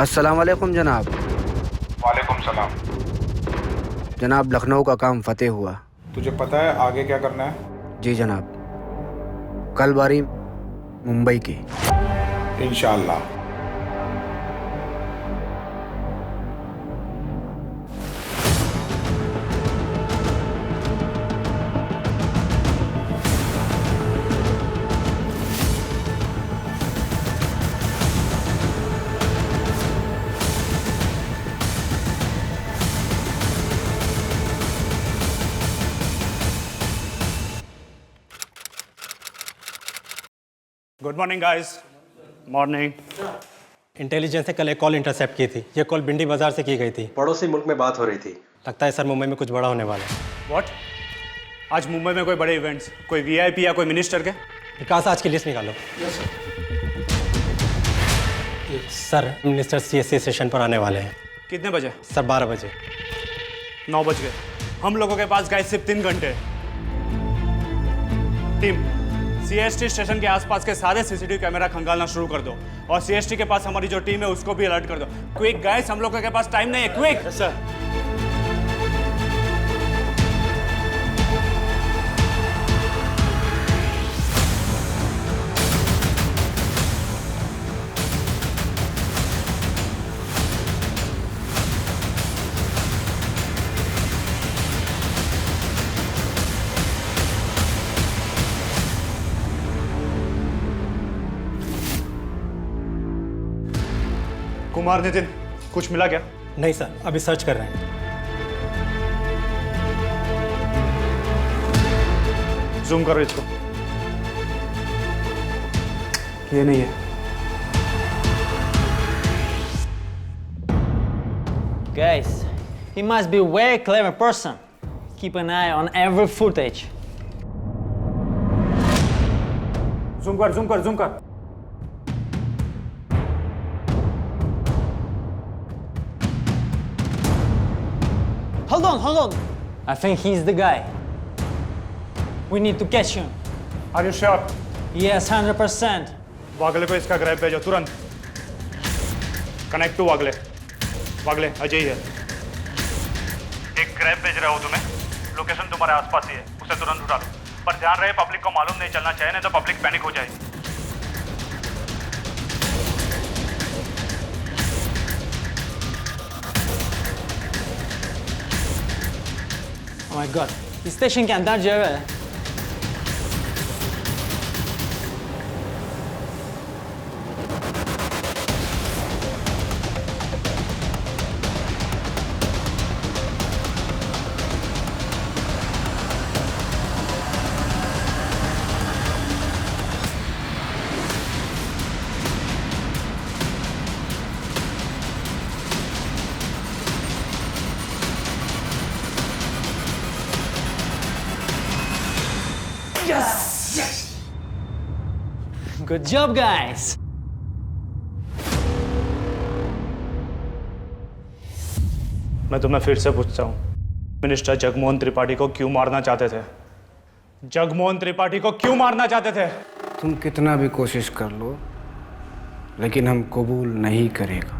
अस्सलाम वालेकुम जनाब। वालेकुम सलाम। जनाब लखनऊ का काम फतेह हुआ। तुझे पता है आगे क्या करना है? जी जनाब, कल बारी मुंबई की। इंशाअल्लाह। Good morning guys. Morning. Intelligence ने कल एक कॉल इंटरसेप्ट की थी। ये कॉल भिंडी बाजार से की गई थी। पड़ोसी मुल्क में बात हो रही थी। लगता है सर मुंबई में कुछ बड़ा होने वाला है। व्हाट? आज मुंबई में कोई बड़े इवेंट्स, कोई वीआईपी या कोई मिनिस्टर के? विकास आज की लिस्ट निकालो। सर मिनिस्टर सीएससी सेशन पर आने वाले हैं। कितने बजे? सर 12 बजे। 9 बज गए। हम लोगों के पास गाइस सिर्फ 3 घंटे। टीम, सीएसटी स्टेशन के आसपास के सारे सीसीटीवी कैमरा खंगालना शुरू कर दो और सीएसटी के पास हमारी जो टीम है उसको भी अलर्ट कर दो। क्विक गाइस, हम लोगों के पास टाइम नहीं है। Quick sir. कुमार नितिन, कुछ मिला क्या? नहीं सर, अभी सर्च कर रहे हैं। जूम करो इसको। ये नहीं है। Guys, he must be a very clever person. Keep an eye on every footage. Zoom कर, जूम कर, जूम कर। Hold on. I think he's the guy. We need to catch him. Are you sure? Yes, 100%. वागले को इसका grab भेजो तुरंत। Connect to वागले। वागले, अजय है। एक grab भेज रहा हूँ तुम्हें। लोकेशन तुम्हारे आसपास ही है, उसे तुरंत उठा लो। पर ध्यान रहे पब्लिक को मालूम नहीं चलना चाहिए, नहीं तो पब्लिक पैनिक हो जाएगी। Oh my god. इस स्टेशन के अंदर जो है Good job, guys. मैं तुम्हें फिर से पूछता हूँ, मिनिस्टर जगमोहन त्रिपाठी को क्यों मारना चाहते थे? जगमोहन त्रिपाठी को क्यों मारना चाहते थे? तुम कितना भी कोशिश कर लो, लेकिन हम कबूल नहीं करेगा।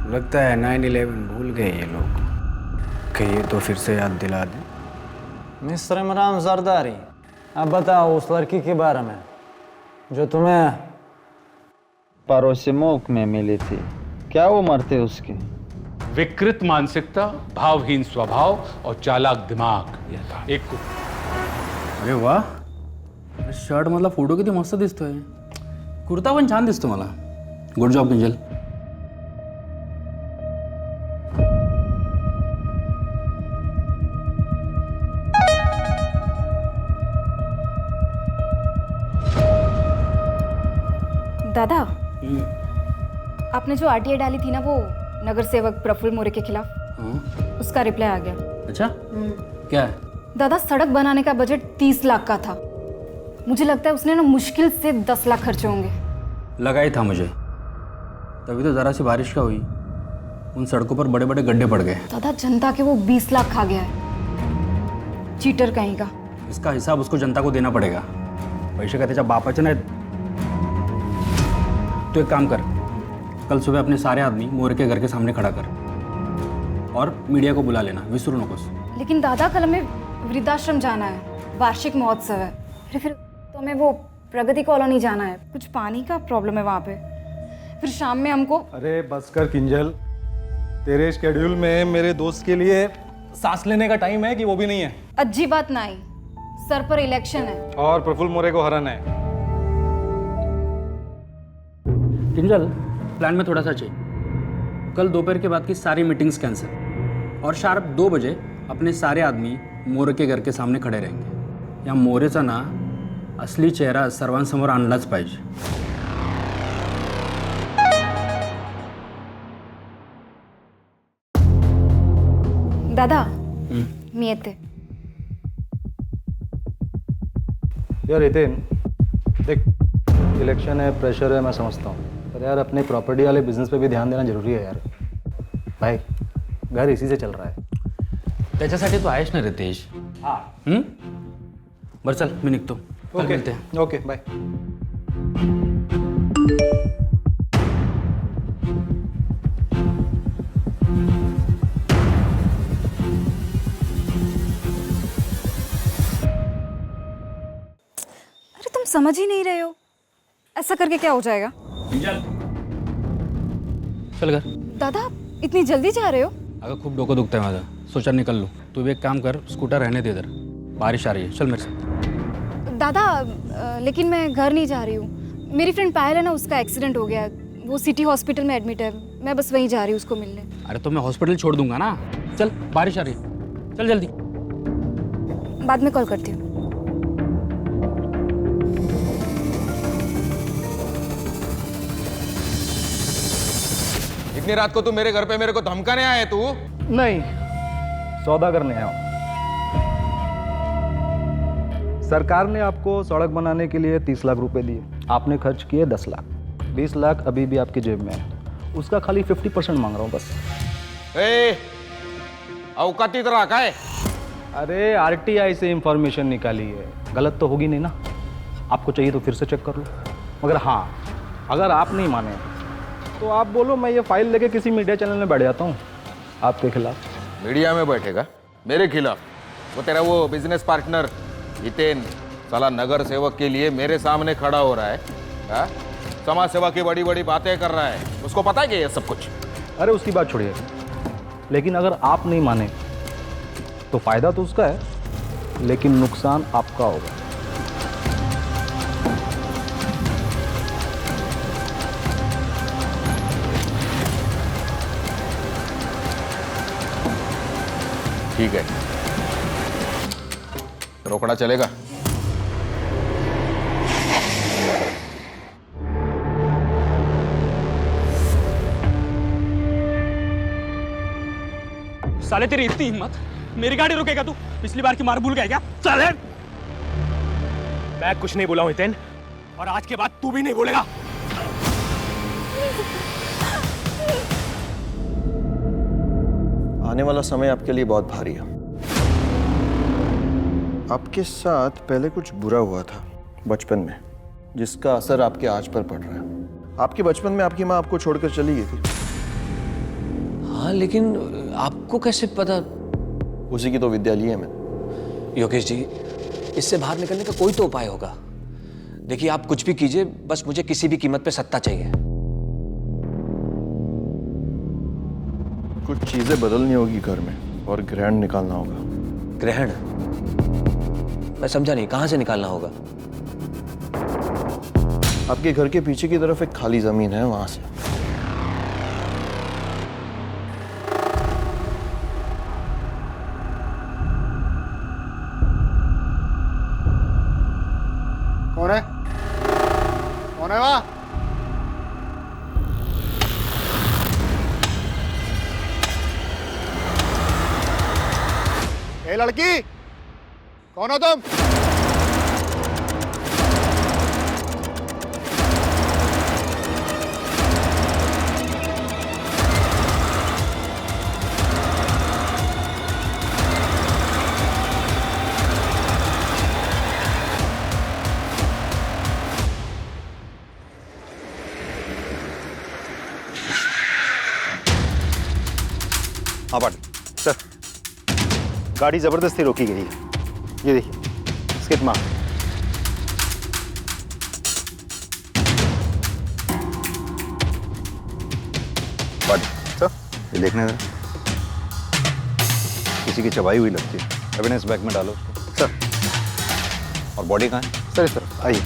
लगता है 9/11 भूल गए ये लोग। कहिए तो फिर से याद दिला दें। मिस्टर इमरान जरदारी, अब बताओ उस लड़की के बारे में जो तुम्हें पड़ोसी मुल्क में मिली थी। क्या उम्र थी उसकी? विकृत मानसिकता, भावहीन स्वभाव और चालाक दिमाग। एक अरे वाह, शर्ट मधला फोटो किती मस्त दिसतोय। कुर्ता पण छान दिसतो मला। Good job Kinjal. दादा, आपने जो आरटीआई डाली थी ना वो नगर सेवक प्रफुल्ल मोरे के खिलाफ, उसका रिप्लाई आ गया। अच्छा, क्या है? दादा, सड़क बनाने का बजट 30 लाख का था। मुझे लगता है उसने ना मुश्किल से 10 लाख खर्चे होंगे। लगा ही था मुझे, तभी तो जरा सी बारिश का हुई उन सड़कों पर बड़े बड़े गड्ढे पड़ गए। दादा, जनता के वो 20 लाख खा गया है। चीटर कहीं का। इसका हिसाब उसको जनता को देना पडेगा. पैसे का त्याच्या बापाचे नाहीत. तो एक काम कर, कल सुबह अपने सारे आदमी मोरे के घर के सामने खड़ा कर और मीडिया को बुला लेना, विसरू नकोस. लेकिन दादा कल हमें वृद्धाश्रम जाना है, वार्षिक महोत्सव है। फिर तो हमें वो प्रगति कॉलोनी जाना है, कुछ पानी का प्रॉब्लम है वहाँ पे। फिर शाम में हमको अरे बस कर किंजल, तेरे शेड्यूल में मेरे दोस्त के लिए सांस लेने का टाइम है कि वो भी नहीं है। अच्छी बात नहीं, सर पर इलेक्शन है और प्रफुल्ल मोरे को हराना है। किंजल, प्लान में थोड़ा सा चेंज. कल दोपहर के बाद की सारी मीटिंग्स कैंसिल और शार्प 2 बजे अपने सारे आदमी मोरे के घर के सामने खड़े रहेंगे. या मोरेचा ना असली चेहरा सर्वांसमोर आणलाच पाहिजे. दादा मी येते. यार हितेन, देख इलेक्शन है, प्रेशर है, मैं समझता हूँ, पर यार अपने प्रॉपर्टी वाले बिजनेस पे भी ध्यान देना जरूरी है यार. भाई घर इसी से चल रहा है. त्याच्यासाठी तू आहेस ना रितेश. हाँ. बरं चल, मी निघतो. कल मिळते. Okay bye. अरे तुम समझ ही नहीं रहे हो, ऐसा करके क्या हो जाएगा? चल घर. दादा इतनी जल्दी जा रहे हो? अगं खूप डोकं दुखतंय माझं, सोचा निकल लो. तू भी एक काम कर, स्कूटर रहने दे इधर, बारिश आ रही है. चल मेरे साथ. दादा लेकिन मैं घर नहीं जा रही हूँ. मेरी फ्रेंड पायल है ना, उसका एक्सीडेंट हो गया, वो सिटी हॉस्पिटल में एडमिट है. मैं बस वहीं जा रही हूँ उसको मिलने. अरे तो मैं हॉस्पिटल छोड़ दूंगा ना. चल, बारिश आ रही है, चल जल्दी. बाद में कॉल करती हूँ. इतनी रात को तू मेरे घर पे मेरे को धमकाने आया है तू? नहीं, सौदा करने आया हूँ. सरकार ने आपको सड़क बनाने के लिए 30 लाख रुपए दिए, आपने खर्च किए 10 लाख. 20 लाख अभी भी आपकी जेब में है. उसका खाली 50% मांग रहा हूँ बस. ए, औकाती तरह का है? अरे आरटीआई से इंफॉर्मेशन निकाली है, गलत तो होगी नहीं ना. आपको चाहिए तो फिर से चेक कर लो. मगर हाँ, अगर आप नहीं माने तो आप बोलो, मैं ये फाइल लेके किसी मीडिया चैनल में बैठ जाता हूँ आपके खिलाफ. मीडिया में बैठेगा मेरे खिलाफ? वो तेरा वो बिजनेस पार्टनर हितेन साला नगर सेवक के लिए मेरे सामने खड़ा हो रहा है, हा? समाज सेवा की बड़ी बड़ी बातें कर रहा है. उसको पता है कि ये सब कुछ? अरे उसकी बात छोड़िए, लेकिन अगर आप नहीं माने तो फायदा तो उसका है, लेकिन नुकसान आपका होगा. ठीक है, रोकड़ा चलेगा? साले तेरी इतनी हिम्मत, मेरी गाड़ी रुकेगा तू? पिछली बार की मार भूल गया क्या? चले. मैं कुछ नहीं बोला हूं हितेन, और आज के बाद तू भी नहीं बोलेगा. आने वाला समय आपके लिए बहुत भारी है. आपके साथ पहले कुछ बुरा हुआ था बचपन में, जिसका असर आपके आज पर पड़ रहा है. आपके बचपन में आपकी माँ आपको छोड़कर चली गई थी. हाँ, लेकिन आपको कैसे पता? उसी की तो विद्या ली है मैंने. योगेश जी, इससे बाहर निकलने का कोई तो उपाय होगा. देखिए, आप कुछ भी कीजिए, बस मुझे किसी भी कीमत पे सत्ता चाहिए. कुछ चीजें बदलनी होगी घर में और ग्रहण निकालना होगा. ग्रहण? मैं समझा नहीं, कहां से निकालना होगा? आपके घर के पीछे की तरफ एक खाली जमीन है, वहां से. कौन है? कौन है वहां? ए लड़की, कौन हो तुम? हाँ पाटिल सर, गाड़ी जबरदस्ती रोकी गई है, ये देखिए स्किड मार। पाटिल सर, ये देखने दे, किसी की चबाई हुई लगती है। एविडेंस बैग में डालो उसको। सर। और बॉडी कहाँ है? सर इस तरफ आइए।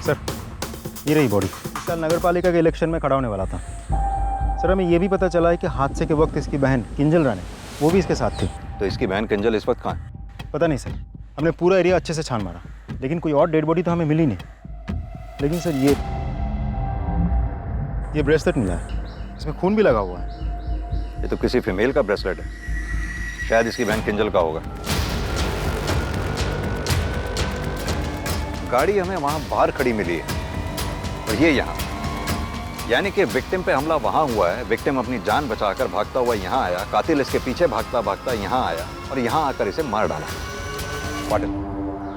सर ये रही बॉडी। इस साल नगर पालिका के इलेक्शन में खड़ा होने वाला था। सर हमें ये भी पता चला है कि हादसे के वक्त इसकी बहन किंजल रानी वो भी इसके साथ थी। तो इसकी बहन किंजल इस वक्त कहाँ है? पता नहीं सर, हमने पूरा एरिया अच्छे से छान मारा, लेकिन कोई और डेड बॉडी तो हमें मिली नहीं। लेकिन सर ये ब्रेसलेट मिला है, इसमें खून भी लगा हुआ है। ये तो किसी फीमेल का ब्रेसलेट है, शायद इसकी बहन किंजल का होगा। गाड़ी हमें वहां बाहर खड़ी मिली है और ये यहाँ, यानी कि विक्टिम पे हमला वहां हुआ है। विक्टिम अपनी जान बचाकर भागता हुआ यहाँ आया, कातिल इसके पीछे भागता भागता यहाँ आया और यहाँ आकर इसे मार डाला। पाटिल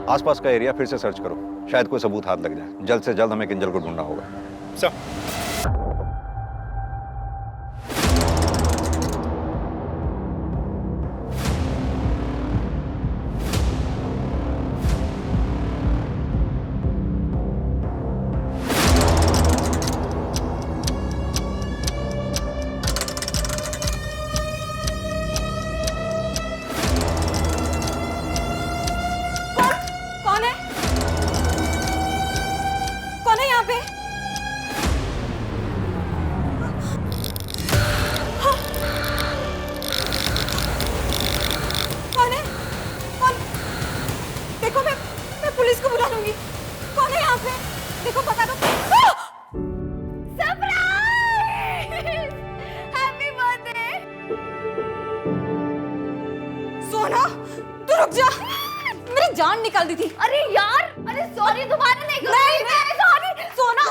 आसपास का एरिया फिर से सर्च करो, शायद कोई सबूत हाथ लग जाए। जल्द से जल्द हमें किंजल को ढूंढना होगा। सर जान निकाल दी थी। अरे यार, अरे सॉरी, दोबारा नहीं करूंगी। नहीं सॉरी सोना।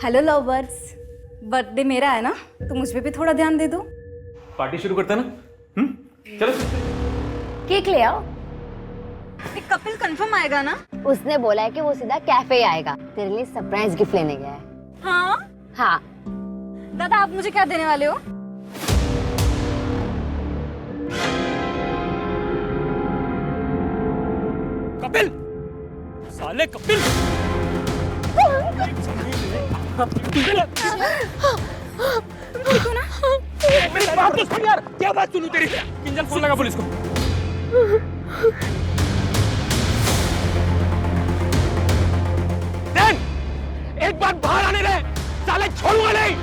हेलो लवर्स, बर्थडे मेरा है ना, तो मुझ पे भी थोड़ा ध्यान दे दो। पार्टी शुरू करते हैं ना? चलो केक ले आओ। कपिल कंफर्म आएगा ना? उसने बोला है कि वो सीधा कैफे आएगा, तेरे लिए सरप्राइज गिफ्ट लेने गया है। हाँ हाँ। दादा आप मुझे क्या देने वाले हो? कपिल, साले कपिल। देखो ना, मेरी बात तो सुन यार, क्या बात सुनूं तेरी? किंजल फोन लगा पुलिस को। एक बार बाहर आने दे, साले छोड़ूंगा नहीं,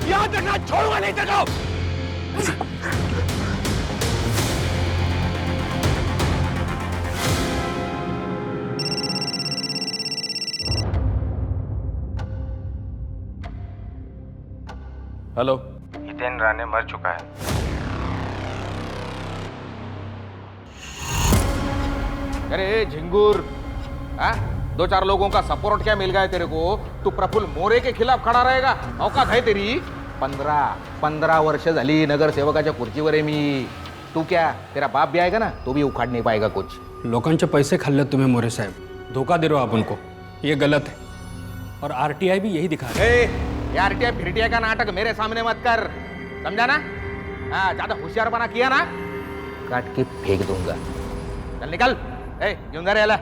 याद रखना, छोड़ूंगा नहीं तेरे को। हेलो, हितेन राणे मर चुका है। अरे झिंगुर, दो चार लोगों का सपोर्ट क्या मिल गया है तेरे को? तू प्रफुल्ल मोरे के खिलाफ खड़ा रहेगा? औकात है तेरी? 15 वर्ष झाली नगरसेवकाच्या खुर्चीवर आहे मी। तू क्या, तेरा बाप भी आएगा ना, तो भी उखाड़ नहीं पाएगा कुछ। लोकांचे पैसे खाल्ले तुम्हें मोरे साहब, धोखा दे रहे हो आप उनको, ये गलत है। और आरटीआई भी यही दिखा रही है। ये आरटीआई फिरटीआई का नाटक मेरे सामने मत कर, समझा ना? हाँ, ज्यादा होशियारपना किया ना, काट के फेंक दूंगा। चल निकल, क्यों जा रहे?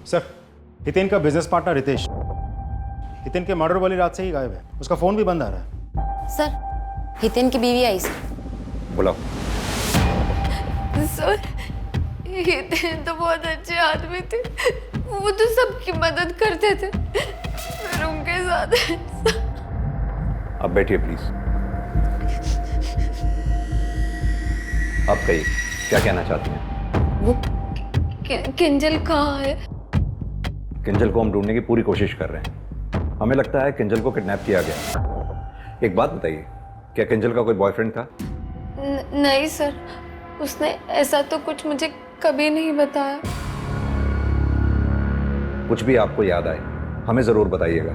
सर, हितेन का बिजनेस पार्टनर रितेश, हितेन के मर्डर वाली रात से ही गायब है। उसका फोन भी बंद आ रहा है। सर, हितेन की बीवी आई सर। बुलाओ। सर, हितेन तो बहुत अच्छे आदमी थे, वो तो सबकी मदद करते थे, फिर उनके साथ। अब बैठिए प्लीज। आप कहिए, क्या कहना चाहती हैं? वो किंजल कहाँ है? किंजल को हम ढूंढने की पूरी कोशिश कर रहे हैं। हमें लगता है किंजल को किडनैप किया गया। एक बात बताइए, क्या किंजल का कोई बॉयफ्रेंड था? नहीं सर, उसने ऐसा तो कुछ मुझे कभी नहीं बताया। कुछ भी आपको याद आए हमें जरूर बताइएगा।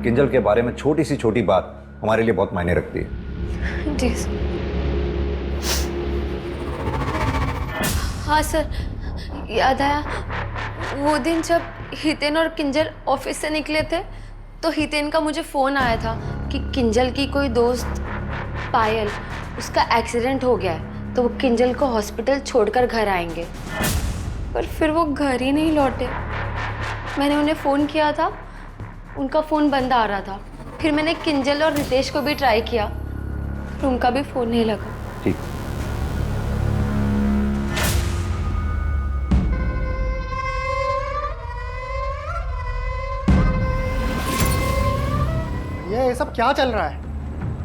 किंजल के बारे में छोटी सी छोटी बात हमारे लिए बहुत मायने रखती है। जी सर। हाँ सर, याद आया वो दिन जब हितेन और किंजल ऑफिस से निकले थे तो हितेन का मुझे फ़ोन आया था कि किंजल की कोई दोस्त पायल, उसका एक्सीडेंट हो गया है तो वो किंजल को हॉस्पिटल छोड़कर घर आएंगे, पर फिर वो घर ही नहीं लौटे। मैंने उन्हें फ़ोन किया था, उनका फ़ोन बंद आ रहा था। फिर मैंने किंजल और रितेश को भी ट्राई किया, पर उनका भी फ़ोन नहीं लगा। ठीक। ये सब क्या चल रहा है?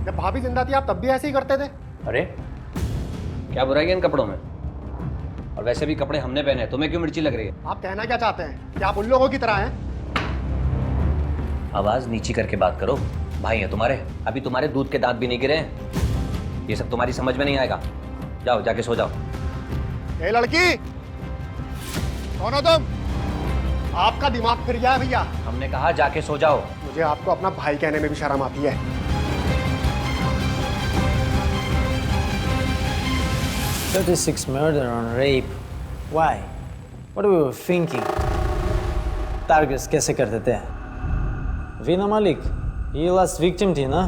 जब भाभी जिंदा थी आप तब भी ऐसे ही करते थे? अरे क्या बुराई है इन कपड़ों में? और वैसे भी कपड़े हमने पहने, तुम्हें क्यों मिर्ची लग रही है? आप कहना क्या चाहते हैं कि आप उन लोगों की तरह हैं? आवाज नीची करके बात करो। भाई है तुम्हारे, अभी तुम्हारे दूध के दांत भी नहीं गिरे हैं। ये सब तुम्हारी समझ में नहीं आएगा। जाओ जाके सो जाओ। ए लड़की, कौन हो तुम? आपका दिमाग फिर गया है भैया। हमने कहा जाके सो जाओ। मुझे आपको अपना भाई कहने में भी शर्म आती है। 36 murder on rape. Why? What were we thinking? Targets कैसे करते थे? वीना मालिक, ये लास्ट विक्टिम थी ना?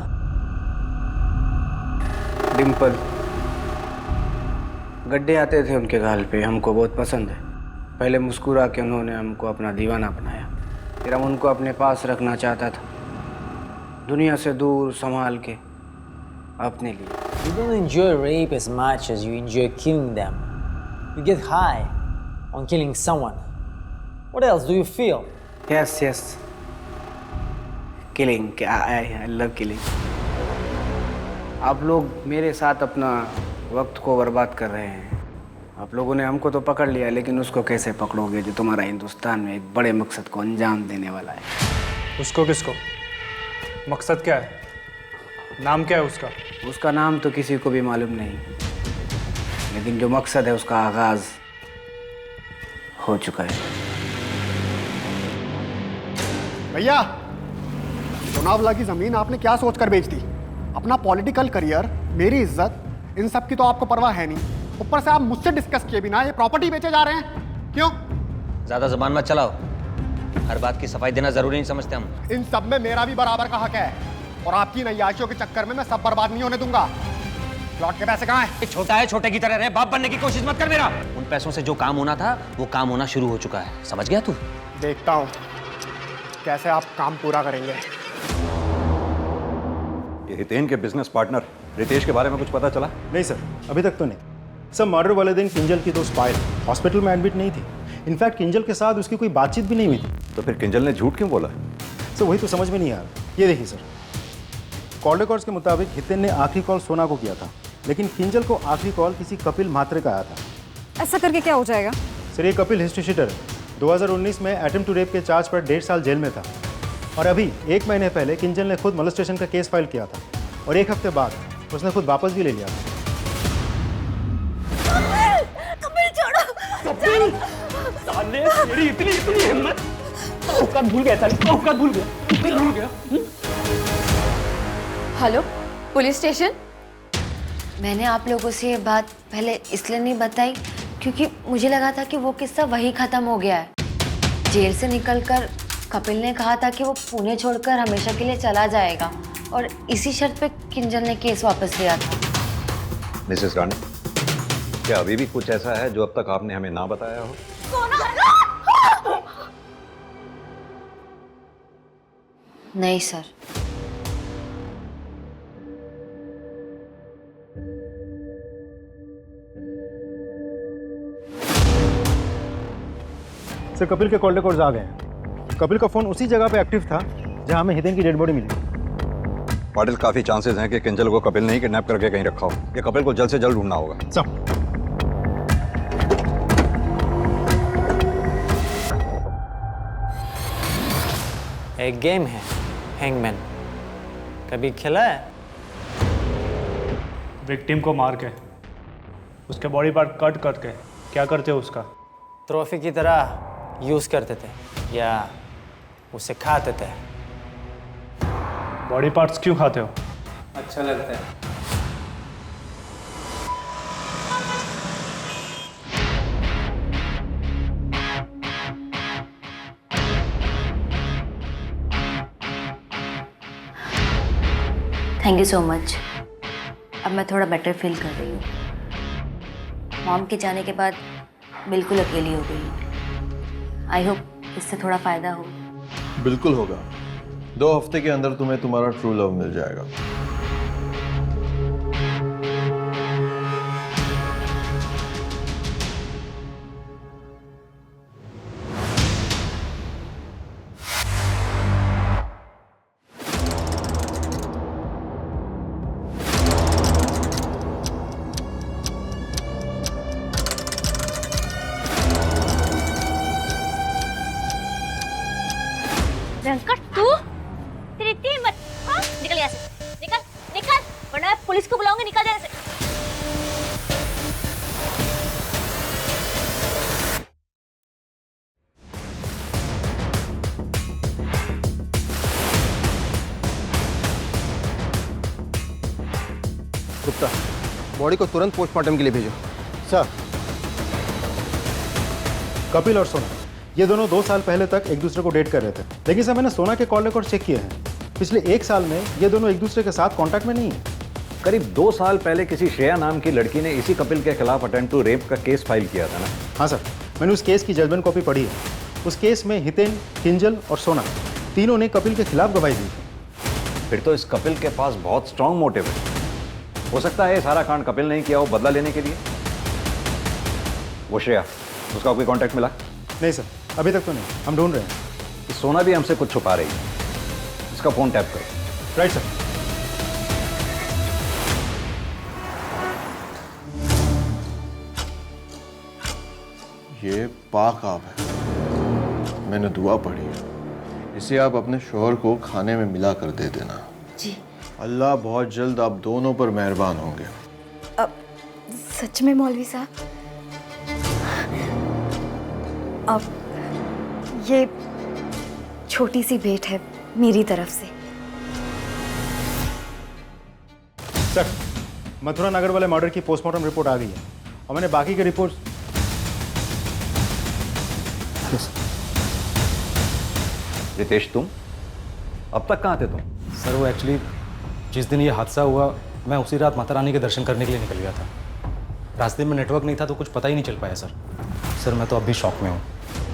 डिम्पल, गड्ढे आते थे उनके गाल पे, हमको बहुत पसंद है। पहले मुस्कुरा के उन्होंने हमको अपना दीवाना बनाया, फिर हम उनको अपने पास रखना चाहता था, दुनिया से दूर संभाल के अपने लिए। You don't enjoy rape as much as you enjoy killing them. You get high on killing someone. What else do you feel? Yes. Killing. I love killing. आप लोग मेरे साथ अपना वक्त को बर्बाद कर रहे हैं। आप लोगों ने हमको तो पकड़ लिया, लेकिन उसको कैसे पकड़ोगे जो तुम्हारा हिंदुस्तान में एक बड़े मकसद को अंजाम देने वाला है? उसको किसको? मकसद क्या है? नाम क्या है उसका? उसका नाम तो किसी को भी मालूम नहीं, लेकिन जो मकसद है उसका आगाज हो चुका है। भैया, लोनावला की जमीन आपने क्या सोचकर बेच दी? अपना पॉलिटिकल करियर, मेरी इज्जत, इन सब की तो आपको परवाह है नहीं। ऊपर से आप मुझसे डिस्कस किए बिना ये प्रॉपर्टी बेचे जा रहे हैं, क्यों? ज्यादा जुबान मत चलाओ। हर बात की सफाई देना जरूरी नहीं समझते हम। इन सब में मेरा भी बराबर का हक है, और आपकी नैयाशियों के चक्कर में मैं सब बर्बाद नहीं होने दूंगा। प्लॉट के पैसे कहाँ हैं? छोटा है, छोटे की तरह रहे, बाप बनने की कोशिश मत कर मेरा। उन पैसों से जो काम होना था वो काम होना शुरू हो चुका है, समझ गया तू? देखता हूँ कैसे आप काम पूरा करेंगे। ये हितेन के बिजनेस पार्टनर रितेश के बारे में कुछ पता चला? नहीं सर, अभी तक तो नहीं। सर, मर्डर वाले दिन किंजल की दोस्त पायल हॉस्पिटल में एडमिट नहीं थी। इनफैक्ट किंजल के साथ उसकी कोई बातचीत भी नहीं हुई थी। तो फिर किंजल ने झूठ क्यों बोला? सर वही तो समझ में नहीं आ रहा। ये देखिए सर, कॉल रिकॉर्ड्स के मुताबिक हितेन ने आखिरी कॉल सोना को किया था, लेकिन किंजल को आखिरी कॉल किसी कपिल म्हात्रे का आया था। ऐसा करके क्या हो जाएगा? सर, ये कपिल हिस्ट्री शीटर है। 2019 में अटेम्प्ट टू रेप के चार्ज पर 1.5 साल जेल में था, और अभी 1 महीने पहले किंजल ने खुद मोलेस्टेशन का केस फाइल किया था, और 1 हफ्ते बाद उसने खुद वापस भी ले लिया था। कपिल छोड़ो। कपिल, साले तेरी इतनी हिम्मत! औकात भूल गया, साले औकात भूल गया। Hello, police station. मैंने आप लोगों से ये बात पहले इसलिए नहीं बताई क्योंकि मुझे लगा था कि वो किस्सा वही ख़त्म हो गया है। जेल से निकलकर कपिल ने कहा था कि वो पुणे छोड़कर हमेशा के लिए चला जाएगा, और इसी शर्त पे किंजल ने केस वापस लिया था। मिसेस रानी, क्या अभी भी कुछ ऐसा है जो अब तक आपने हमें ना बताया हो? नहीं सर। सर, कपिल के कॉल रिकॉर्ड्स आ गए हैं। कपिल का फोन उसी जगह पे एक्टिव था जहां हमें हितेन की डेड बॉडी मिली। पाटिल, काफी चांसेस हैं कि किंजल को कपिल ने ही किडनैप करके कहीं रखा हो। ये कपिल को जल्द से जल्द ढूंढना होगा। सर, एक गेम है हैंगमैन, कभी खेला है? विक्टिम को मार के उसके बॉडी पार्ट कट करके क्या करते हो उसका? ट्रॉफी की तरह यूज करते थे या उसे खाते थे। बॉडी पार्ट्स क्यों खाते हो? अच्छा लगता है। Thank you so much. अब मैं थोड़ा बेटर फील कर रही हूँ। मॉम के जाने के बाद बिल्कुल अकेली हो गई। आई होप इससे थोड़ा फ़ायदा हो। बिल्कुल होगा। 2 हफ्ते के अंदर तुम्हें तुम्हारा ट्रू लव मिल जाएगा। रंकट तू तेरी इतनी हिम्मत, हाँ? निकल यहाँ से, निकल निकल, वरना मैं पुलिस को बुलाऊंगी। निकल यहाँ से। गुप्ता, बॉडी को तुरंत पोस्टमार्टम के लिए भेजो। सर, कपिल और सोना ये दोनों 2 साल पहले तक एक दूसरे को डेट कर रहे थे, लेकिन सर मैंने सोना के कॉल रिकॉर्ड चेक किए हैं। पिछले 1 साल में ये दोनों एक दूसरे के साथ कांटेक्ट में नहीं है। करीब 2 साल पहले किसी श्रेया नाम की लड़की ने इसी कपिल के खिलाफ अटेम्प्ट टू रेप का केस फाइल किया था ना? हाँ सर, मैंने उस केस की जजमेंट कॉपी पढ़ी है। उस केस में हितेन, किंजल और सोना तीनों ने कपिल के खिलाफ गवाही दी थी। फिर तो इस कपिल के पास बहुत स्ट्रांग मोटिव है। हो सकता है ये सारा कांड कपिल नहीं किया हो बदला लेने के लिए। वो श्रेया, उसका कोई कांटेक्ट मिला? नहीं सर, अभी तक तो नहीं, हम ढूंढ रहे हैं। इस सोना भी हमसे कुछ छुपा रही है। इसका फोन टैप करो। Right sir. ये पाक आब है, मैंने दुआ पढ़ी है। इसे आप अपने शौहर को खाने में मिला कर दे देना। जी। अल्लाह बहुत जल्द आप दोनों पर मेहरबान होंगे। अब सच में मौलवी साहब, अब ये छोटी सी भेंट है मेरी तरफ से। सर, मथुरा नगर वाले मर्डर की पोस्टमार्टम रिपोर्ट आ गई है और मैंने बाकी के रिपोर्ट। रितेश, तुम अब तक कहाँ थे तुम? सर वो एक्चुअली जिस दिन ये हादसा हुआ मैं उसी रात माता रानी के दर्शन करने के लिए निकल गया था। रास्ते में नेटवर्क नहीं था तो कुछ पता ही नहीं चल पाया सर। सर मैं तो अब भी शॉक में हूँ।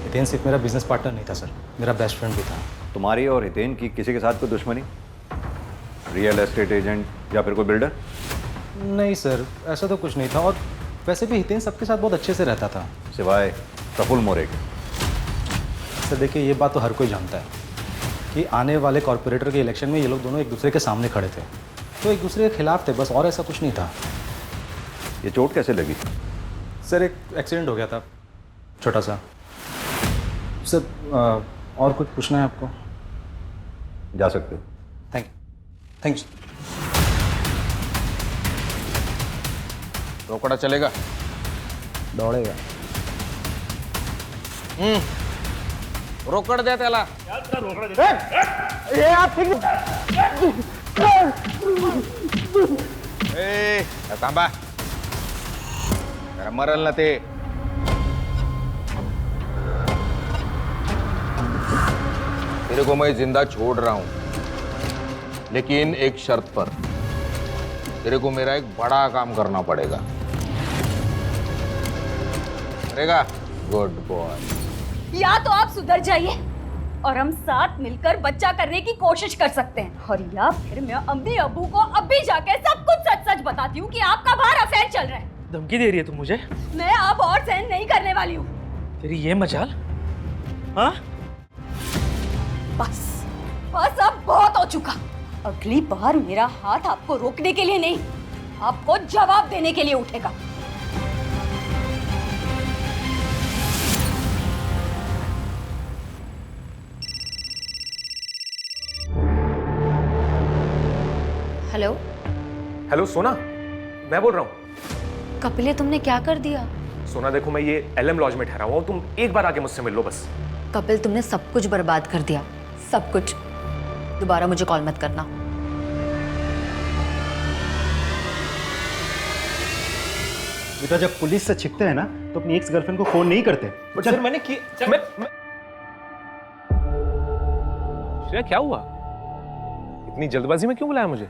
हितेन सिर्फ मेरा बिजनेस पार्टनर नहीं था सर, मेरा बेस्ट फ्रेंड भी था। तुम्हारी और हितेन की किसी के साथ कोई दुश्मनी? रियल एस्टेट एजेंट या फिर कोई बिल्डर? नहीं सर, ऐसा तो कुछ नहीं था। और वैसे भी हितेन सबके साथ बहुत अच्छे से रहता था, सिवाय प्रफुल्ल मोरे के। सर देखिए, ये बात तो हर कोई जानता है कि आने वाले कॉर्पोरेटर के इलेक्शन में ये लोग दोनों एक दूसरे के सामने खड़े थे, तो एक दूसरे के खिलाफ थे बस, और ऐसा कुछ नहीं था। ये चोट कैसे लगी? सर एक एक्सीडेंट हो गया था छोटा सा। सर और कुछ पूछना है आपको? जा सकते हो। Thank you. रोकड़ा चलेगा? दौड़ेगा। रोकड़ दे त्याला। थांबा, जरा मरल ना ते। तेरे को मैं जिंदा छोड़ रहा हूं, लेकिन एक शर्त पर। तेरे को मेरा एक बड़ा काम करना पड़ेगा। करेगा? Good boy. या तो आप सुधर जाइए और हम साथ मिलकर बच्चा करने की कोशिश कर सकते हैं, और या फिर मैं अम्मी अब्बू को अभी जाके सब कुछ सच सच बताती हूँ कि आपका बाहर अफेयर चल रहा है। धमकी दे रही है तू मुझे? मैं अब और सहन नहीं करने वाली हूँ। तेरी ये मजाल? हाँ? बस बस अब बहुत हो चुका। अगली बार मेरा हाथ आपको रोकने के लिए नहीं, आपको जवाब देने के लिए उठेगा। हेलो। हेलो सोना, मैं बोल रहा हूँ। कपिल, तुमने क्या कर दिया? सोना देखो, मैं ये एलएम लॉज में ठहरा हुआ हूँ, तुम एक बार आके मुझसे मिल लो बस। कपिल, तुमने सब कुछ बर्बाद कर दिया, सब कुछ। दोबारा मुझे कॉल मत करना। बेटा जब पुलिस से छिपते हैं ना तो अपनी एक्स गर्लफ्रेंड को फोन नहीं करते। बट सर मैंने की श्रेया क्या हुआ? इतनी जल्दबाजी में क्यों बुलाया मुझे?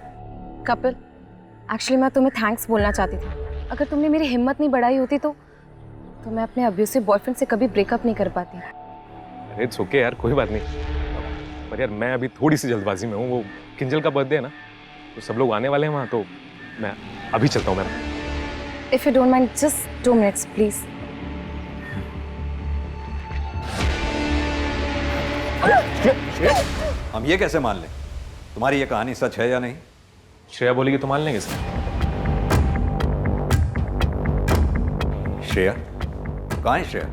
कपिल, एक्चुअली मैं तुम्हें थैंक्स बोलना चाहती थी। अगर तुमने मेरी हिम्मत नहीं बढ़ाई होती तो मैं अपने अब्यूसिव बॉयफ्रेंड से कभी ब्रेकअप नहीं कर पाती। अरे इट्स ओके यार, कोई बात नहीं। पर यार मैं अभी थोड़ी सी जल्दबाजी में हूँ। वो किंजल का बर्थडे है ना, तो सब लोग आने वाले हैं वहाँ, तो मैं अभी चलता हूँ। मैं If you don't mind, just 2 minutes, please. हम ये कैसे मान लें? तुम्हारी ये कहानी सच है या नहीं? श्रेया बोलेगी तो मान लेंगे सर। श्रेया? कहाँ है श्रेया?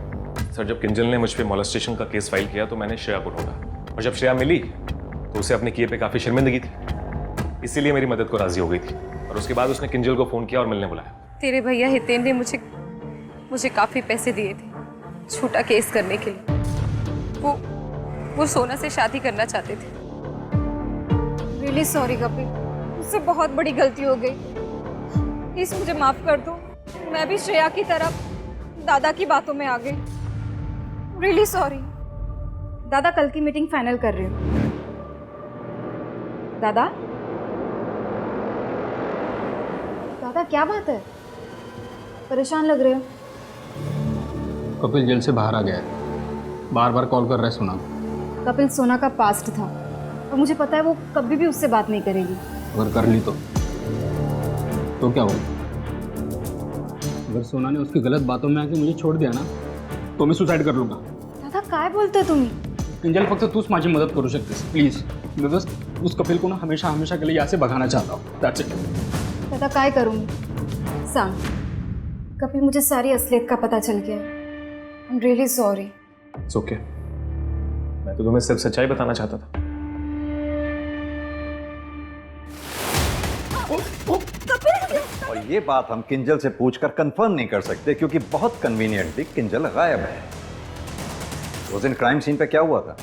सर जब किंजल ने मुझ पे मॉलेस्टेशन का केस फाइल किया तो मैंने श्रेया को ढूंढा, और जब श्रेया मिली तो उसे अपने किए पे काफी शर्मिंदगी थी, इसीलिए मेरी मदद को राजी हो गई थी। और उसके बाद उसने किंजल को फोन किया और मिलने बुलाया। तेरे भैया हितेन ने मुझे काफी पैसे दिए थे छोटा केस करने के लिए। वो सोना से शादी करना चाहते थे। रियली सॉरी कपिल, मुझसे बहुत बड़ी गलती हो गई। प्लीज मुझे माफ कर दो। मैं भी श्रेया की तरह दादा की बातों में आ गई। Really sorry. दादा कल की मीटिंग फाइनल कर रही हूँ। दादा दादा क्या बात है, परेशान लग रहे हो? कपिल जेल से बाहर आ गया है, बार बार कॉल कर रहा है सोना। कपिल सोना का पास्ट था और मुझे पता है वो कभी भी उससे बात नहीं करेगी। अगर कर ली तो क्या होगा? अगर सोना ने उसकी गलत बातों में आके मुझे छोड़ दिया ना तो मैं सुसाइड कर लूंगा। दादा काय बोलतोय तुम्ही? किंजल फक्त तूच माझी मदत करू शकतेस प्लीज। मैं बस उस कपिल को ना हमेशा हमेशा के लिए यहाँ से भगाना चाहता हूँ। That's it. दादा काय करूँगी? सांग, कपिल मुझे सारी असलियत का पता चल गया। I am really sorry. It's okay, मैं तो तुम्हें सिर्फ सच्चाई बताना चाहता था। और ये बात हम किंजल से पूछकर कंफर्म नहीं कर सकते क्योंकि बहुत कन्वीनियंटली किंजल गायब है। उस दिन क्राइम सीन पे क्या हुआ था?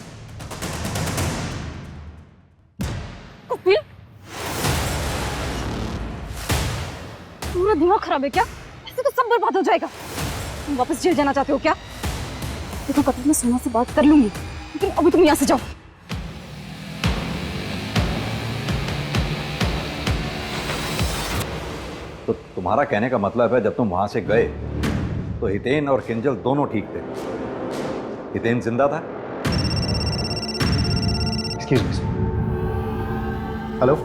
कपिल, पूरा दिमाग खराब है क्या? ऐसे तो सब बर्बाद हो जाएगा। तुम वापस जेल जाना चाहते हो क्या? देखो कपिल, मैं सोना से बात कर लूंगी, लेकिन अभी तुम यहाँ से जाओ। तो तुम्हारा कहने का मतलब है जब तुम वहां से गए तो हितेन और किंजल दोनों ठीक थे? हितेन जिंदा था? एक्सक्यूज मी हेलो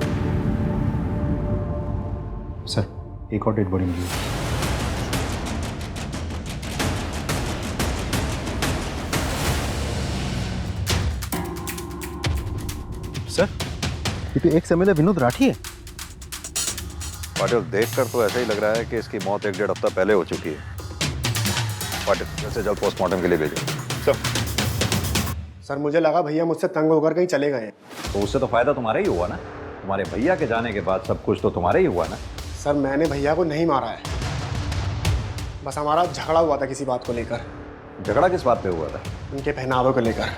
सर, एक और डेड बॉडी मिली है। सर ये तो एक समय विनोद राठी है। पाटिल, देखकर तो ऐसा ही लग रहा है कि इसकी मौत 1-1.5 हफ्ता पहले हो चुकी है। पाटिल, जैसे जल्द पोस्टमार्टम के लिए भेजो। सर मुझे लगा भैया मुझसे तंग होकर कहीं चले गए। तो उससे तो फायदा तुम्हारा ही हुआ ना। तुम्हारे भैया के जाने के बाद सब कुछ तो तुम्हारा ही हुआ ना। सर मैंने भैया को नहीं मारा है, बस हमारा झगड़ा हुआ था किसी बात को लेकर। झगड़ा किस बात पे हुआ था? उनके पहनावे को लेकर।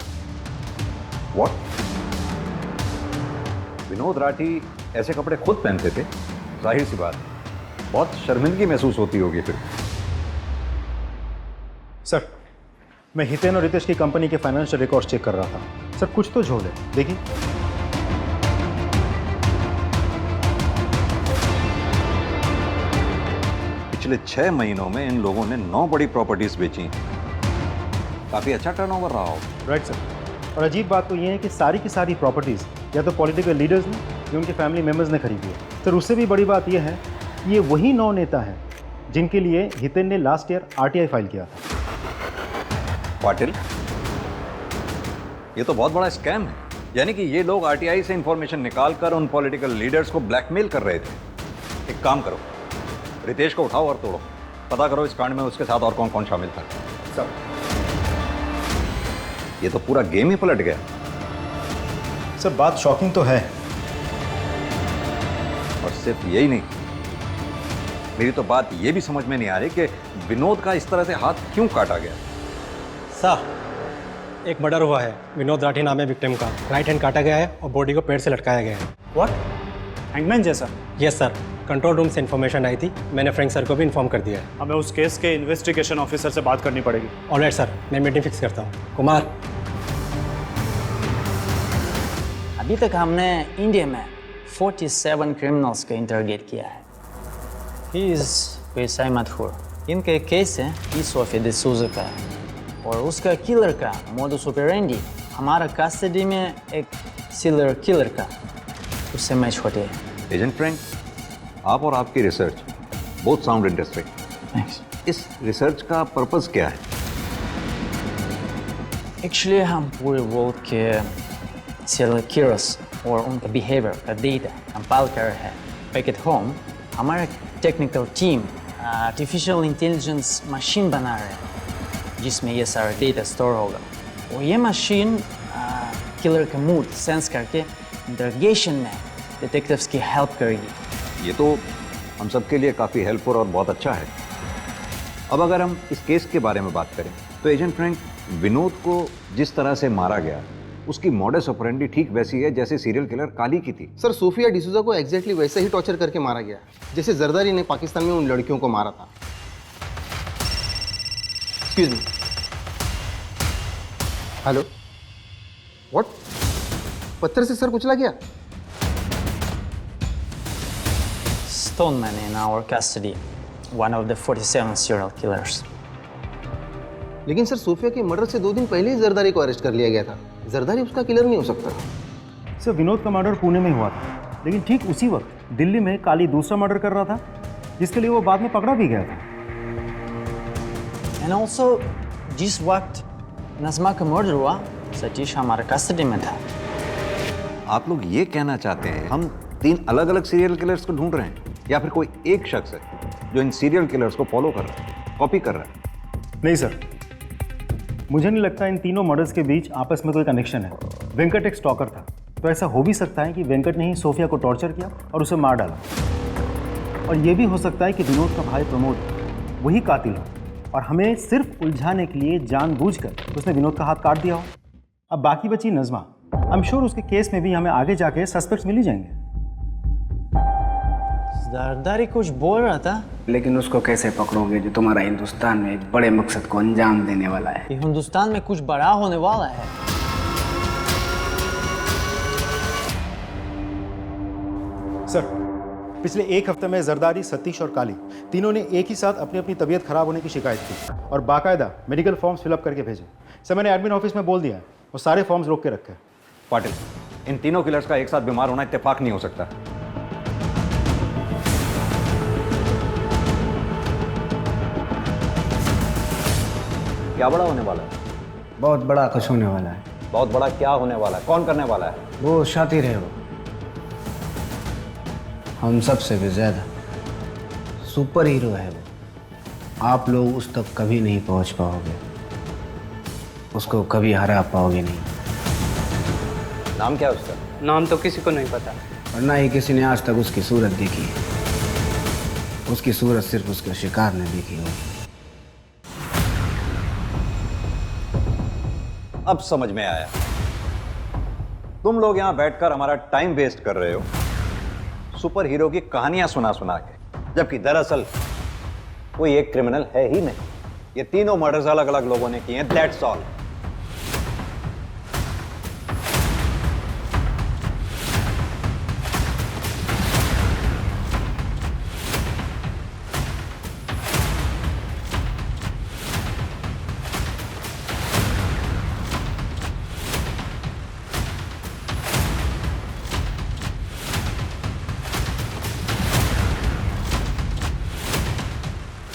व्हाट? विनोद राठी ऐसे कपड़े खुद पहनते थे? जाहिर सी बात, बहुत शर्मिंदगी महसूस होती होगी फिर। सर मैं हितेन और रितेश की कंपनी के फाइनेंशियल रिकॉर्ड्स चेक कर रहा था। सर कुछ तो झोल है, देखिए। पिछले 6 महीनों में इन लोगों ने 9 बड़ी प्रॉपर्टीज बेची। काफी अच्छा टर्नओवर रहा हो। Right sir. और अजीब बात तो ये है कि सारी की सारी प्रॉपर्टीज या तो पॉलिटिकल लीडर्स ने या उनके फैमिली मेम्बर्स ने खरीदी है। सर उससे भी बड़ी बात यह है ये वही 9 नेता हैं जिनके लिए हितेन ने लास्ट ईयर आरटीआई फाइल किया था। पाटिल, ये तो बहुत बड़ा स्कैम है। यानी कि ये लोग आरटीआई से इंफॉर्मेशन निकालकर उन पॉलिटिकल लीडर्स को ब्लैकमेल कर रहे थे। एक काम करो, रितेश को उठाओ और तोड़ो, पता करो इस कांड में उसके साथ और कौन कौन शामिल था। सर ये तो पूरा गेम ही पलट गया। सर बात शॉकिंग तो है। और सिर्फ यही नहीं, मेरी तो बात ये भी समझ में नहीं आ रही कि विनोद का इस तरह से हाथ क्यों काटा गया। साहब एक मर्डर हुआ है, विनोद राठी नाम है विक्टिम का। राइट हैंड काटा गया है और बॉडी को पेड़ से लटकाया गया है। व्हाट? हैंगमैन जैसा? यस सर, कंट्रोल रूम से इन्फॉर्मेशन आई थी, मैंने फ्रैंक सर को भी इन्फॉर्म कर दिया है। हमें उस केस के इन्वेस्टिगेशन ऑफिसर से बात करनी पड़ेगी। ऑलराइट सर, मैं मीटिंग फिक्स करता हूँ। कुमार, अभी तक हमने इंडिया में 47 क्रिमिनल्स का इंटरोगेट किया है। ही इज पेशाई मशहूर। इनका एक केस है ई सोफिया डे सूजा का, और उसका किलर का मोडुस ऑपरेंडी हमारा कस्टडी में एक सीरियल किलर का उससे मैच होते हैं। एजेंट फ्रैंक, आप और आपकी रिसर्च बोथ साउंड इंटरेस्टिंग। इस रिसर्च का पर्पस क्या है? एक्चुअली हम पूरे वर्ल्ड के सीरियल किलर्स और उनका बिहेवियर का डेटा कंपाइल कर रहे हैं। बैक एट होम हमारा technical team artificial intelligence machine बना रहे हैं जिसमें ये सारा डेटा स्टोर होगा, और ये मशीन किलर का मूड सेंस करके इंटरोगेशन में डिटेक्टिव्स की हेल्प करेगी। ये तो हम सबके लिए काफ़ी हेल्पफुल और बहुत अच्छा है। अब अगर हम इस केस के बारे में बात करें तो एजेंट फ्रैंक, विनोद को जिस तरह से मारा गया उसकी मॉडस ऑपरेंडी ठीक वैसी है जैसे सीरियल किलर काली की थी। सर, सोफिया डिसूजा को एग्जैक्टली वैसे ही टॉर्चर करके मारा गया जैसे जरदारी ने पाकिस्तान में उन लड़कियों को मारा था। Excuse me. Hello, what? पत्थर से सर कुचला गया? Stoneman in our custody, one of the 47 serial killers. लेकिन सर, सोफिया के मर्डर से 2 दिन पहले ही जरदारी को अरेस्ट कर लिया गया था। जरदारी उसका किलर नहीं हो सकता। सर, विनोद का मर्डर पुणे में हुआ था, लेकिन ठीक उसी वक्त दिल्ली में काली दूसरा मर्डर कर रहा था जिसके लिए वो बाद में पकड़ा भी गया था। And also, जिस वक्त नज़मा का मर्डर हुआ, सतीश हमारे कस्टडी में था। आप लोग ये कहना चाहते हैं हम 3 अलग अलग सीरियल किलर्स को ढूंढ रहे हैं, या फिर कोई एक शख्स है जो इन सीरियल किलर्स को फॉलो कर रहा है, कॉपी कर रहा है? नहीं सर, मुझे नहीं लगता इन तीनों मर्डर्स के बीच आपस में कोई कनेक्शन है। वेंकट एक स्टॉकर था, तो ऐसा हो भी सकता है कि वेंकट ने ही सोफिया को टॉर्चर किया और उसे मार डाला। और ये भी हो सकता है कि विनोद का भाई प्रमोद वही कातिल हो और हमें सिर्फ उलझाने के लिए जानबूझकर उसने विनोद का हाथ काट दिया हो। अब बाकी बची नज़मा। आई एम श्योर उसके केस में भी हमें आगे जाके सस्पेक्ट्स मिल ही जाएंगे। जरदारी कुछ बोल रहा था, लेकिन उसको कैसे पकड़ोगे जो तुम्हारा हिंदुस्तान में एक बड़े मकसद को अंजाम देने वाला है? कि हिंदुस्तान में कुछ बड़ा होने वाला है। सर, पिछले 1 हफ्ते में जरदारी, सतीश और काली तीनों ने एक ही साथ अपनी अपनी तबीयत खराब होने की शिकायत की और बाकायदा मेडिकल फॉर्म्स फिलअप करके भेजे। सर, मैंने एडमिन ऑफिस में बोल दिया है, वो सारे फॉर्म्स रोक के रखे। पाटिल, इन तीनों किलर्स का एक साथ बीमार होना इत्तेफाक नहीं हो सकता। क्या बड़ा होने वाला है? बहुत बड़ा कुछ होने वाला है। बहुत बड़ा क्या होने वाला है? कौन करने वाला है? वो शातिर है, वो हम सबसे भी ज्यादा सुपर हीरो है। वो आप लोग उस तक कभी नहीं पहुंच पाओगे, उसको कभी हरा पाओगे नहीं। नाम क्या है उसका? नाम तो किसी को नहीं पता, और ना ही किसी ने आज तक उसकी सूरत देखी है। उसकी सूरत सिर्फ उसके शिकार ने देखी होगी। अब समझ में आया। तुम लोग यहां बैठकर हमारा टाइम वेस्ट कर रहे हो सुपर हीरो की कहानियां सुना सुना के, जबकि दरअसल कोई एक क्रिमिनल है ही नहीं। ये तीनों मर्डर्स अलग अलग लोगों ने किए हैं, दैट्स ऑल।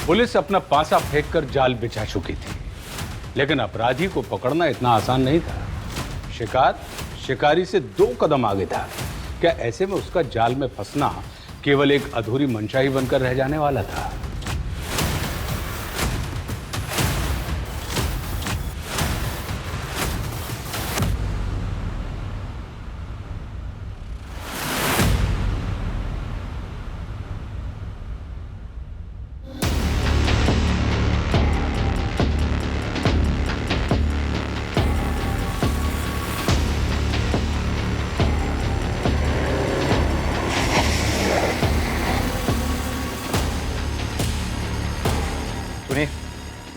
पुलिस अपना पासा फेंककर जाल बिछा चुकी थी, लेकिन अपराधी को पकड़ना इतना आसान नहीं था। शिकार शिकारी से 2 कदम आगे था। क्या ऐसे में उसका जाल में फंसना केवल एक अधूरी मंशा ही बनकर रह जाने वाला था?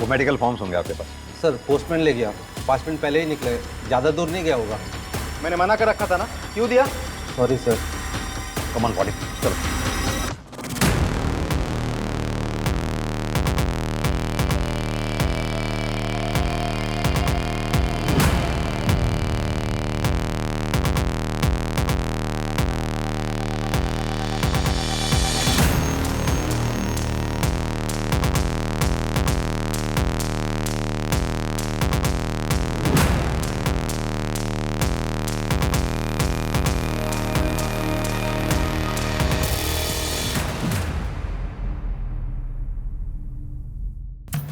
वो मेडिकल फॉर्म्स होंगे आपके पास। सर पोस्टमैन ले गया, 5 मिनट पहले ही निकले, ज़्यादा दूर नहीं गया होगा। मैंने मना कर रखा था ना, क्यों दिया? Sorry sir. Come on body, चलो।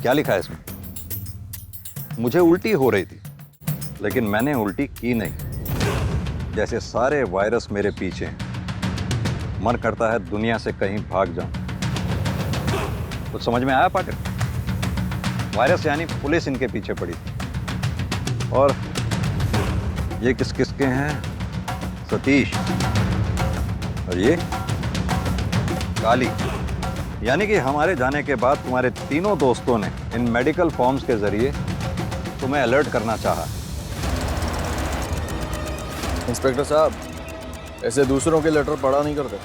क्या लिखा है इसमें? मुझे उल्टी हो रही थी, लेकिन मैंने उल्टी की नहीं। जैसे सारे वायरस मेरे पीछे हैं। मन करता है दुनिया से कहीं भाग जाऊं। कुछ समझ में आया पाटिल? वायरस यानी पुलिस इनके पीछे पड़ी थी। और ये किस किसके हैं? सतीश और ये काली। यानी कि हमारे जाने के बाद तुम्हारे तीनों दोस्तों ने इन मेडिकल फॉर्म्स के जरिए तुम्हें अलर्ट करना चाहा। इंस्पेक्टर साहब, ऐसे दूसरों के लेटर पढ़ा नहीं करते।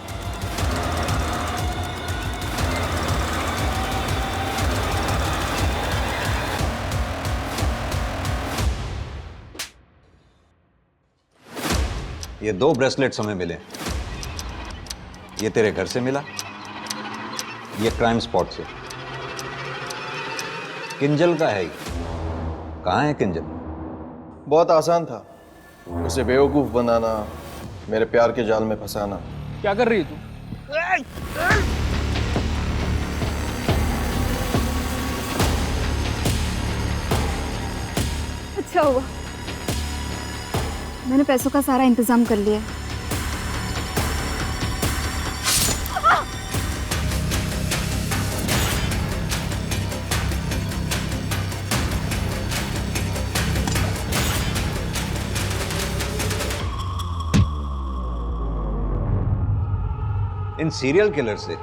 ये 2 ब्रेसलेट्स हमें मिले। ये तेरे घर से मिला, ये क्राइम स्पॉट से। किंजल का है ये। कहाँ है किंजल? बहुत आसान था, उसे बेवकूफ़ बनाना, मेरे प्यार के जाल में फंसाना। क्या कर रही है तू? अच्छा हुआ, मैंने पैसों का सारा इंतजाम कर लिया। इन सीरियल किलर से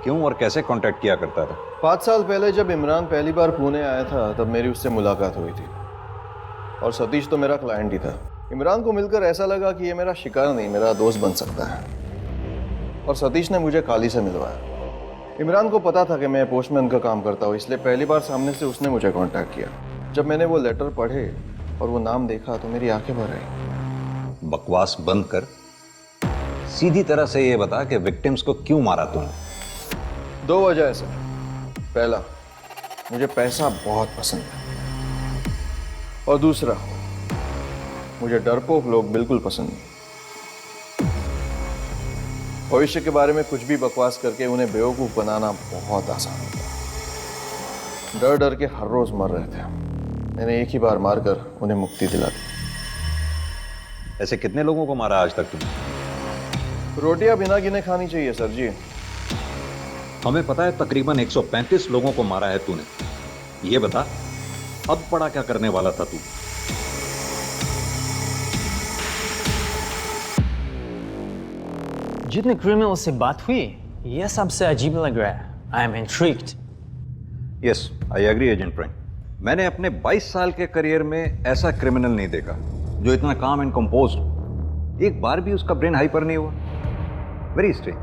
क्यों और कैसे कांटेक्ट किया करता था? 5 साल पहले जब इमरान पहली बार पुणे आया था, तब मेरी उससे मुलाकात हुई थी। और सतीश तो मेरा क्लाइंट ही था। इमरान को मिलकर ऐसा लगा कि ये मेरा शिकार नहीं, मेरा दोस्त बन सकता है। और सतीश ने मुझे काली से मिलवाया। इमरान को पता था कि मैं पोस्टमैन का काम करता हूँ, इसलिए पहली बार सामने से उसने मुझे कांटेक्ट किया। जब मैंने वो लेटर पढ़े और वो नाम देखा तो मेरी आंखें भर आई। बकवास बंद कर, सीधी तरह से ये बता कि विक्टिम्स को क्यों मारा तूने? 2 वजह है सर। पहला, मुझे पैसा बहुत पसंद है। और दूसरा, मुझे डरपोक लोग बिल्कुल पसंद नहीं। भविष्य के बारे में कुछ भी बकवास करके उन्हें बेवकूफ बनाना बहुत आसान होता है। डर डर के हर रोज मर रहे थे। मैंने एक ही बार मारकर उन्हें मुक्ति दिला दी। ऐसे कितने लोगों को मारा आज तक तुमने? रोटियां बिना गिने खानी चाहिए सर जी। हमें पता है तकरीबन 135 लोगों को मारा है तूने। ये बता, अब बड़ा क्या करने वाला था तू? जितने क्रिमिनल से बात हुई, यह सबसे अजीब लग रहा है। I am intrigued. Yes, I agree agent Frank. मैंने अपने 22 साल के करियर में ऐसा क्रिमिनल नहीं देखा जो इतना काम एंड कंपोज्ड। एक बार भी उसका ब्रेन हाइपर नहीं हुआ। Very strange.